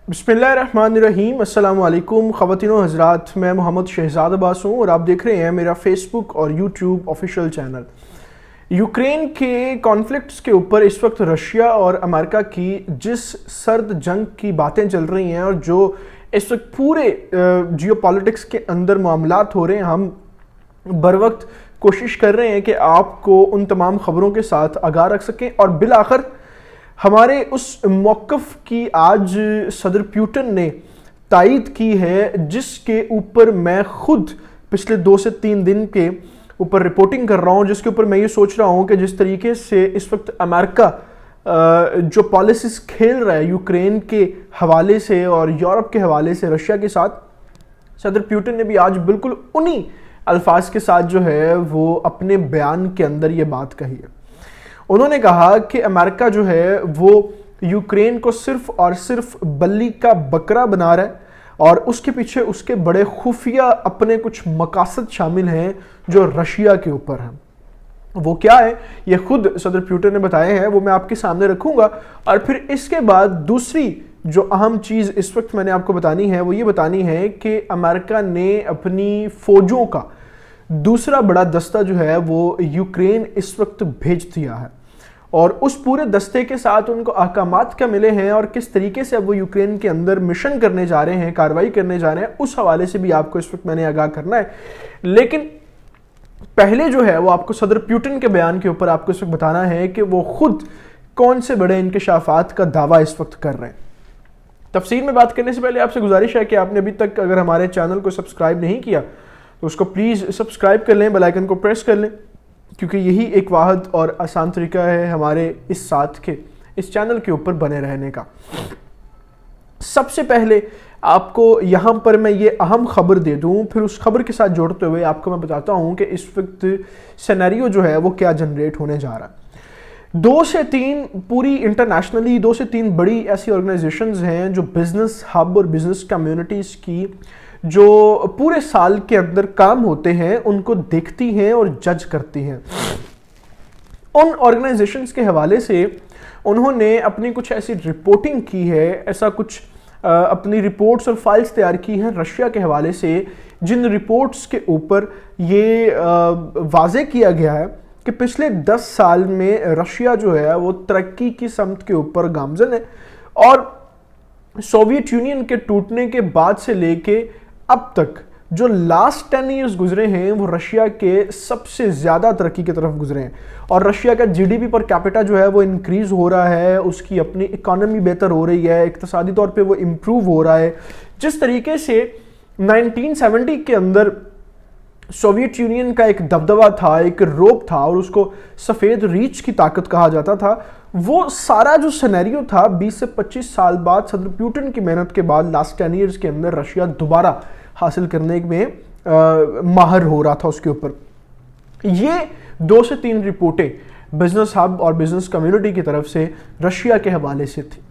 बिस्मिल्लाहिर्रहमानिर्रहीम। अस्सलाम वालेकुम ख़वातीन व हज़रात, मैं मोहम्मद शहजाद अब्बास हूँ और आप देख रहे हैं मेरा फेसबुक और यूट्यूब ऑफिशियल चैनल। यूक्रेन के कॉन्फ्लिक्ट्स के ऊपर इस वक्त रशिया और अमेरिका की जिस सर्द जंग की बातें चल रही हैं और जो इस वक्त पूरे जियोपॉलिटिक्स के अंदर मामलात हो रहे हैं, हम बर वक्त कोशिश कर रहे हैं कि आपको उन तमाम ख़बरों के साथ आगाह रख सकें। और बिल आखिर हमारे उस मौक़िफ़ की आज सदर प्यूटन ने तायद की है, जिसके ऊपर मैं ख़ुद पिछले 2 से 3 दिन के ऊपर रिपोर्टिंग कर रहा हूँ, जिसके ऊपर मैं ये सोच रहा हूँ कि जिस तरीके से इस वक्त अमेरिका जो पॉलिसीज़ खेल रहा है यूक्रेन के हवाले से और यूरोप के हवाले से रशिया के साथ, सदर प्यूटन ने भी आज बिल्कुल उन्हीं अल्फाज के साथ जो है वो अपने बयान के अंदर ये बात कही है। उन्होंने कहा कि अमेरिका जो है वो यूक्रेन को सिर्फ और सिर्फ बल्ली का बकरा बना रहा है और उसके पीछे उसके बड़े खुफिया अपने कुछ मकासद शामिल हैं जो रशिया के ऊपर हैं। वो क्या है ये खुद सदर प्यूटन ने बताए हैं, वो मैं आपके सामने रखूंगा। और फिर इसके बाद दूसरी जो अहम चीज़ इस वक्त मैंने आपको बतानी है वो ये बतानी है कि अमेरिका ने अपनी फ़ौजों का दूसरा बड़ा दस्ता जो है वो यूक्रेन इस वक्त भेज दिया है और उस पूरे दस्ते के साथ उनको अहकामात क्या मिले हैं और किस तरीके से अब वो यूक्रेन के अंदर मिशन करने जा रहे हैं, कार्रवाई करने जा रहे हैं, उस हवाले से भी आपको इस वक्त मैंने आगाह करना है। लेकिन पहले जो है वो आपको सदर प्यूटन के बयान के ऊपर आपको इस वक्त बताना है कि वो खुद कौन से बड़े इंकशाफात का दावा इस वक्त कर रहे हैं। तफसील में बात करने से पहले आपसे गुजारिश है कि आपने अभी तक अगर हमारे चैनल को सब्सक्राइब नहीं किया तो उसको प्लीज़ सब्सक्राइब कर लें, बेल आइकन को प्रेस कर लें, क्योंकि यही एक वाहिद और आसान तरीका है हमारे इस साथ के इस चैनल के ऊपर बने रहने का। सबसे पहले आपको यहाँ पर मैं ये अहम खबर दे दूँ, फिर उस खबर के साथ जोड़ते हुए आपको मैं बताता हूँ कि इस वक्त सिनेरियो जो है वो क्या जनरेट होने जा रहा है। 2 से 3 पूरी इंटरनेशनली 2 से 3 बड़ी ऐसी ऑर्गेनाइजेशंस हैं जो बिज़नेस हब और बिज़नेस कम्युनिटीज़ की जो पूरे साल के अंदर काम होते हैं उनको देखती हैं और जज करती हैं। उन ऑर्गेनाइजेशंस के हवाले से उन्होंने अपनी कुछ ऐसी रिपोर्टिंग की है, ऐसा कुछ अपनी रिपोर्ट्स और फाइल्स तैयार की हैं रशिया के हवाले से, जिन रिपोर्ट्स के ऊपर ये वाज़े किया गया है कि पिछले 10 साल में रशिया जो है वो तरक्की की समत के ऊपर गामजन है और सोवियत यूनियन के टूटने के बाद से लेके अब तक जो लास्ट 10 ईयर्स गुजरे हैं वो रशिया के सबसे ज़्यादा तरक्की की तरफ गुजरे हैं और रशिया का जीडीपी पर कैपिटा जो है वो इंक्रीज़ हो रहा है, उसकी अपनी इकॉनमी बेहतर हो रही है, इक़्तिसादी तौर पे वो इम्प्रूव हो रहा है। जिस तरीके से 1970 के अंदर सोवियत यूनियन का एक दबदबा था, एक रोब था और उसको सफ़ेद रीछ की ताकत कहा जाता था, वो सारा जो सिनेरियो था 20 से 25 साल बाद सदर प्यूटन की मेहनत के बाद लास्ट 10 ईयर्स के अंदर रशिया दोबारा हासिल करने में माहिर हो रहा था उसके ऊपर। ये 2 से 3 रिपोर्टें बिजनेस हब और बिजनेस कम्युनिटी की तरफ से रशिया के हवाले से थी।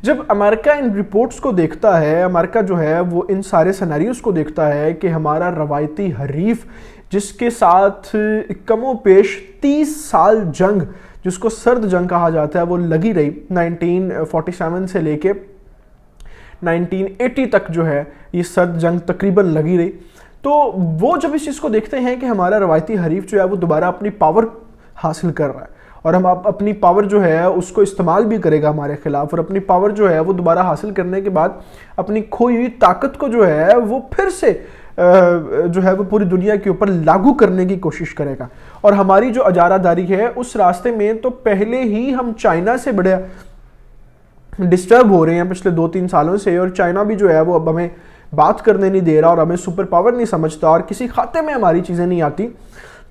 जब अमेरिका इन रिपोर्ट्स को देखता है, अमेरिका जो है वो इन सारे सिनेरियोस को देखता है कि हमारा रवायती हरीफ जिसके साथ कमो पेश 30 साल जंग, जिसको सर्द जंग कहा जाता है, वो लगी रही 1947 से लेके 1980 तक जो है ये सर्द जंग तकरीबन लगी रही। तो वो जब इस चीज़ को देखते हैं कि हमारा रवायती हरीफ जो है वो दोबारा अपनी पावर हासिल कर रहा है और हम अपनी पावर जो है उसको इस्तेमाल भी करेगा हमारे खिलाफ, और अपनी पावर जो है वो दोबारा हासिल करने के बाद अपनी खोई हुई ताकत को जो है वो फिर से जो है वो पूरी दुनिया के ऊपर लागू करने की कोशिश करेगा। और हमारी जो अजारादारी है उस रास्ते में तो पहले ही हम चाइना से बड़े डिस्टर्ब हो रहे हैं पिछले 2-3 सालों से, और चाइना भी जो है वो अब हमें बात करने नहीं दे रहा और हमें सुपर पावर नहीं समझता और किसी खाते में हमारी चीज़ें नहीं आती।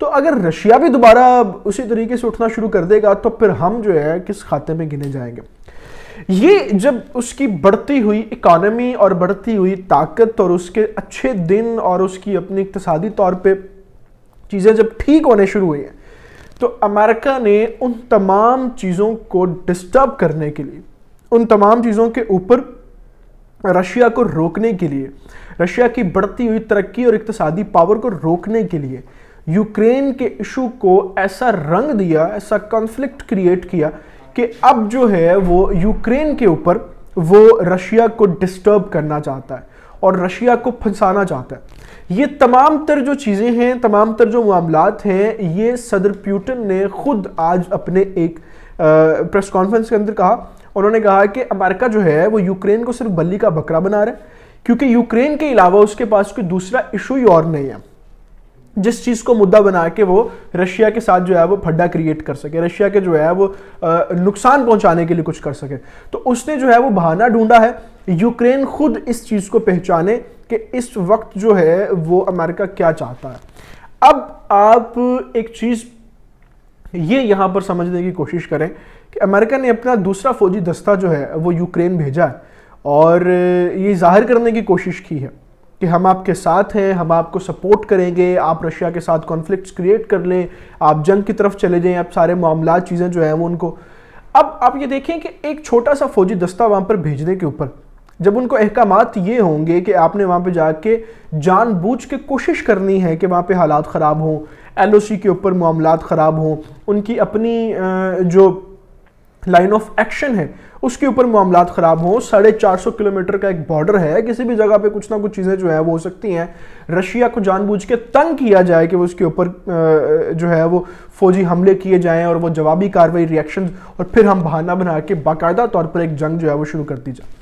तो अगर रशिया भी दोबारा उसी तरीके से उठना शुरू कर देगा तो फिर हम जो है किस खाते में गिने जाएंगे। ये जब उसकी बढ़ती हुई इकॉनमी और बढ़ती हुई ताकत और उसके अच्छे दिन और उसकी अपनी इक़्तिसादी तौर पे चीज़ें जब ठीक होने शुरू हुई हैं, तो अमेरिका ने उन तमाम चीज़ों को डिस्टर्ब करने के लिए, उन तमाम चीज़ों के ऊपर रशिया को रोकने के लिए, रशिया की बढ़ती हुई तरक्की और इक़्तिसादी पावर को रोकने के लिए यूक्रेन के इशू को ऐसा रंग दिया, ऐसा कॉन्फ्लिक्ट क्रिएट किया कि अब जो है वो यूक्रेन के ऊपर وہ رشیا کو ڈسٹرب کرنا چاہتا ہے اور رشیا کو پھنسانا چاہتا ہے. یہ تمام تر جو چیزیں ہیں, تمام تر جو معاملات ہیں, یہ صدر پیوٹن نے خود آج اپنے ایک پریس کانفرنس کے اندر کہا. انہوں نے کہا کہ امریکہ جو ہے وہ یوکرین کو صرف بلی کا بکرا بنا رہا ہے, کیونکہ یوکرین کے علاوہ اس کے پاس کوئی دوسرا ایشو ہی اور نہیں ہے جس چیز کو مدعا بنا کے وہ رشیا کے ساتھ جو ہے وہ پھڈا کریٹ کر سکے, رشیا کے جو ہے وہ نقصان پہنچانے کے لیے کچھ کر سکے. تو اس نے جو ہے وہ بہانہ ڈھونڈا ہے. یوکرین خود اس چیز کو پہچانے کہ اس وقت جو ہے وہ امریکہ کیا چاہتا ہے. اب آپ ایک چیز یہ یہاں پر سمجھنے کی کوشش کریں کہ امریکہ نے اپنا دوسرا فوجی دستہ جو ہے وہ یوکرین بھیجا ہے اور یہ ظاہر کرنے کی کوشش کی ہے کہ ہم آپ کے ساتھ ہیں, ہم آپ کو سپورٹ کریں گے, آپ رشیا کے ساتھ کانفلکٹس کریٹ کر لیں, آپ جنگ کی طرف چلے جائیں, اب سارے معاملات چیزیں جو ہیں وہ ان کو. اب آپ یہ دیکھیں کہ ایک چھوٹا سا فوجی دستہ وہاں پر بھیجنے کے اوپر جب ان کو احکامات یہ ہوں گے کہ آپ نے وہاں پہ جا کے جان بوجھ کے کوشش کرنی ہے کہ وہاں پہ حالات خراب ہوں, ایل او سی کے اوپر معاملات خراب ہوں, ان کی اپنی جو لائن آف ایکشن ہے اس کے اوپر معاملات خراب ہوں, 450 کلومیٹر کا ایک بارڈر ہے, کسی بھی جگہ پہ کچھ نہ کچھ چیزیں جو ہیں وہ ہو سکتی ہیں, رشیا کو جان بوجھ کے تنگ کیا جائے کہ وہ اس کے اوپر جو ہے وہ فوجی حملے کیے جائیں اور وہ جوابی کاروائی ریئیکشن, اور پھر ہم بہانہ بنا کے باقاعدہ طور پر ایک جنگ جو ہے وہ شروع کر دی جائے.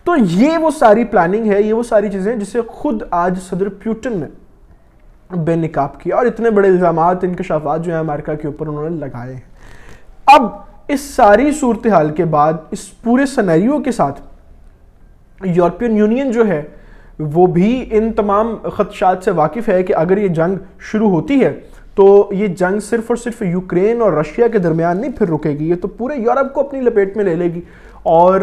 تو یہ وہ ساری پلاننگ ہے, یہ وہ ساری چیزیں جسے خود آج صدر پیوٹن نے بے نقاب کیا اور اتنے بڑے الزامات, انکشافات جو ہیں امریکہ کے اوپر انہوں نے لگائے ہیں. اب اس ساری صورتحال کے بعد, اس پورے سینیریو کے ساتھ یورپین یونین جو ہے وہ بھی ان تمام خدشات سے واقف ہے کہ اگر یہ جنگ شروع ہوتی ہے تو یہ جنگ صرف اور صرف یوکرین اور رشیا کے درمیان نہیں پھر رکے گی, یہ تو پورے یورپ کو اپنی لپیٹ میں لے لے گی اور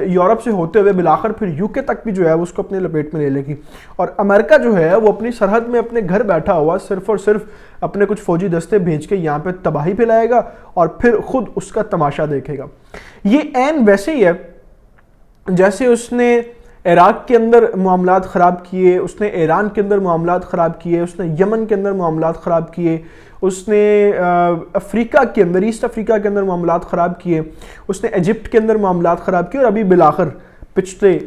یورپ سے ہوتے ہوئے بالآخر پھر یوکے تک بھی جو ہے اس کو اپنے لپیٹ میں لے لے گی. اور امریکہ جو ہے وہ اپنی سرحد میں اپنے گھر بیٹھا ہوا صرف اور صرف اپنے کچھ فوجی دستے بھیج کے یہاں پہ تباہی پھیلائے گا اور پھر خود اس کا تماشا دیکھے گا. یہ عین ویسے ہی ہے جیسے اس نے عراق کے اندر معاملات خراب کیے, اس نے ایران کے اندر معاملات خراب کیے, اس نے یمن کے اندر معاملات خراب کیے, اس نے افریقہ کے اندر, ایسٹ افریقہ کے اندر معاملات خراب کیے, اس نے ایجپٹ کے اندر معاملات خراب کیے, اور ابھی بالآخر پچھلے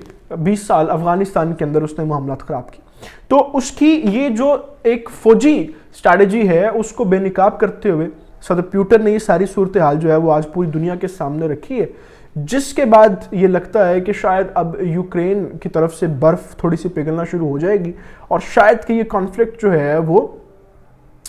20 سال افغانستان کے اندر اس نے معاملات خراب کی. تو اس کی یہ جو ایک فوجی اسٹریٹجی ہے اس کو بے نقاب کرتے ہوئے صدر پیوٹن نے یہ ساری صورتحال جو ہے وہ آج پوری دنیا کے سامنے رکھی ہے, جس کے بعد یہ لگتا ہے کہ شاید اب یوکرین کی طرف سے برف تھوڑی سی پگھلنا شروع ہو جائے گی اور شاید کہ یہ کانفلکٹ جو ہے وہ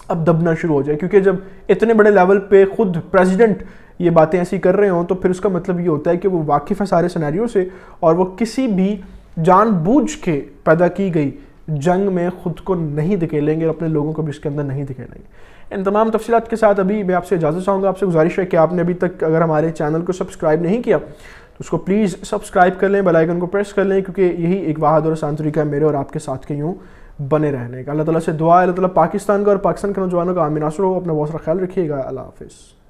اب دبنا شروع ہو جائے, کیونکہ جب اتنے بڑے لیول پہ خود پریزیڈنٹ یہ باتیں ایسی کر رہے ہوں تو پھر اس کا مطلب یہ ہوتا ہے کہ وہ واقف ہے سارے سینیریو سے اور وہ کسی بھی جان بوجھ کے پیدا کی گئی جنگ میں خود کو نہیں دھکیلیں گے اور اپنے لوگوں کو بھی اس کے اندر نہیں دھکیلیں گے. ان تمام تفصیلات کے ساتھ ابھی میں آپ سے اجازت چاہوں گا. آپ سے گزارش ہے کہ آپ نے ابھی تک اگر ہمارے چینل کو سبسکرائب نہیں کیا تو اس کو پلیز سبسکرائب کر لیں, بیل آئیکن کو پریس کر لیں, کیونکہ یہی ایک واحد اور آسان طریقہ ہے میرے اور آپ کے ساتھ کے یوں بنے رہنے کا. اللہ تعالیٰ سے دعا ہے اللہ تعالیٰ پاکستان کا اور پاکستان کے نوجوانوں کا آمین ناصر ہو. اپنا بہت سارا خیال رکھیے گا. اللہ حافظ.